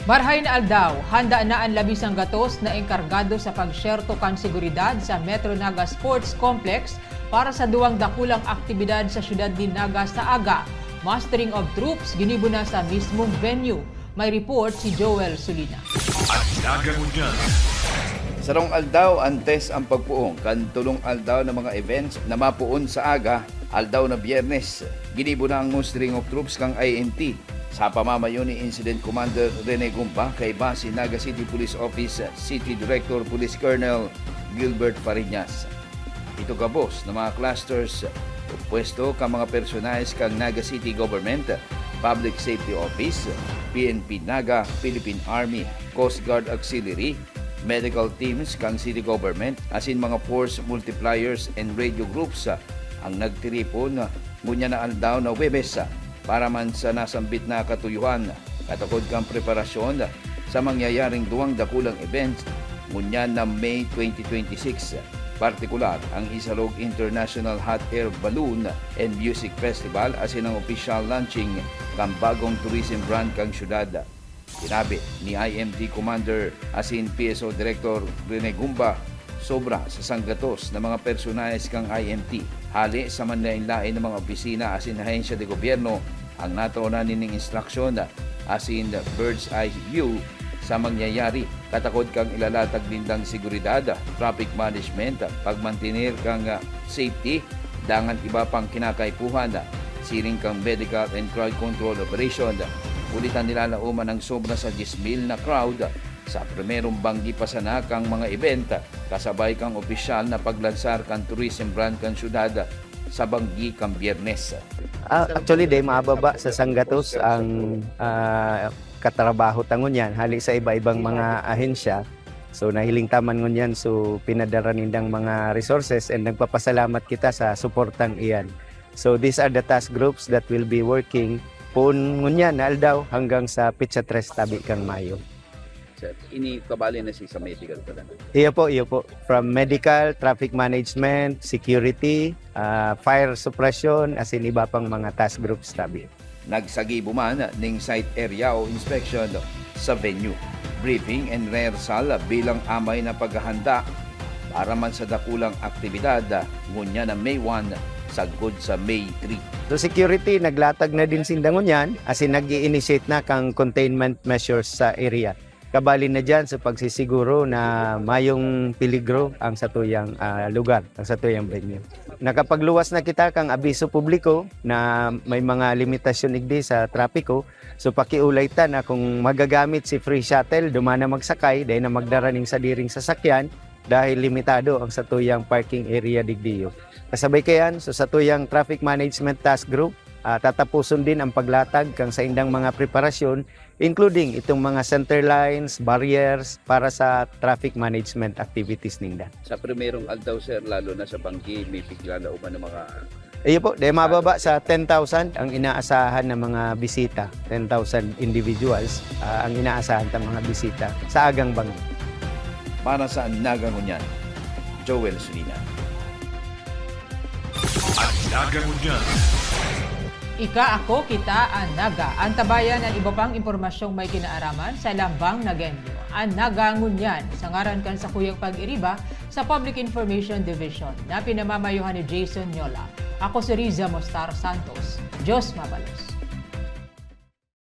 Marhay na aldaw, handa na ang labisang gatos na engkargado sa pagsyerto kan seguridad sa Metro Naga Sports Complex para sa duwang dakulang aktibidad sa syudad ni Naga sa aga. Mastering of troops ginibo na sa mismong venue. May report si Joel Sulina. At Naga Ngunyan. Sarong aldaw antes ang pagpuong kan tulong aldaw ng mga events na mapuon sa aga, aldaw na Biyernes. Ginibo na ang mustering of troops kang INT sa pamamayo ni Incident Commander Rene Gumba kay Base Naga City Police Office City Director Police Colonel Gilbert Fariñas. Ito kabos ng mga clusters pwesto ka mga personalis kang Naga City Government, Public Safety Office, PNP Naga, Philippine Army, Coast Guard Auxiliary, medical teams kang city government, asin mga force multipliers and radio groups ang nagtiripon ngunya na aldaw na Webes para man sa nasambit na katuyuhan, katakod kang preparasyon sa mangyayaring duwang dakulang events ngunya na May 2026. Partikular ang Isalog International Hot Air Balloon and Music Festival asin ang official launching kang bagong tourism brand kang syudad. Sinabi ni IMD Commander asin PSO Director Rene Gumba, sobra sa sanggatos ng mga personalis kang IMT. Hali sa manlain-lain ng mga opisina asin ahensya de gobyerno ang natuunan nining instruksyon asin bird's eye view sa mangyayari. Katakod kang ilalatag dindang seguridad, traffic management, pagmantinir kang safety, dangan iba pang kinakaipuhan, siring kang medical and crowd control operation. Ulitan nila lauman ng sobra sa 10,000 na crowd sa primerong banggi pasana kang mga event, kasabay kang opisyal na paglansar kang tourism brand kang syudad sa banggi kang Biyernes. Actually, day mababa sa Sanggatos ang katrabaho tangon yan, hali sa iba-ibang mga ahensya. So nahiling taman ngunyan, so pinadara nindang mga resources and nagpapasalamat kita sa suportang iyan. So these are the task groups that will be working pun ngunyan na aldaw hanggang sa Pitsa 3 tabi kang Mayo. Sir, ini kabali na si sa medical pala. Iyo po. From medical, traffic management, security, fire suppression, as in iba pang mga task groups tabi. Nagsagibo man ning site area o inspection sa venue. Briefing and rehearsal bilang amay na paghahanda para man sa dakulang aktibidad ngunya na May 1 sagod sa May 3. So security, naglatag na din sindangon yan, as in nag-i-initiate na kang containment measures sa area. Kabali na dyan sa pagsisiguro na mayong peligro ang satuyang lugar, ang satuyang venue. Nakapagluwas na kita kang abiso publiko na may mga limitasyon igdi sa trapiko. So pakiulay ta na kung magagamit si free shuttle, dumana magsakay, dahil na magdaraning sa diring sasakyan dahil limitado ang satuyang parking area digdiyo. Kasabay kayan, so satuyang traffic management task group, tatapuson din ang paglatag kang sa indang mga preparasyon, including itong mga center lines, barriers para sa traffic management activities ningda. Sa primerong aldaw sir, lalo na sa banggi, may bigla na uman ng mga... Iyo po, dahil mababa sa 10,000 ang inaasahan ng mga bisita. 10,000 individuals ang inaasahan ng mga bisita sa agang banggi. Para sa Naga Ngunyan, Joel Sulina. At Naga Ngunyan. Ika, ako, kita, ang Naga. Ang tabayan ang iba pang impormasyong may kinaaraman sa Lambang Nagenyo. Ang Naga Ngunyan, sa ngaran kan sa Kuyang Pag-iriba sa Public Information Division na pinamamayuhan ni Jason Nyola. Ako si Riza Mostar Santos. Diyos mabalos.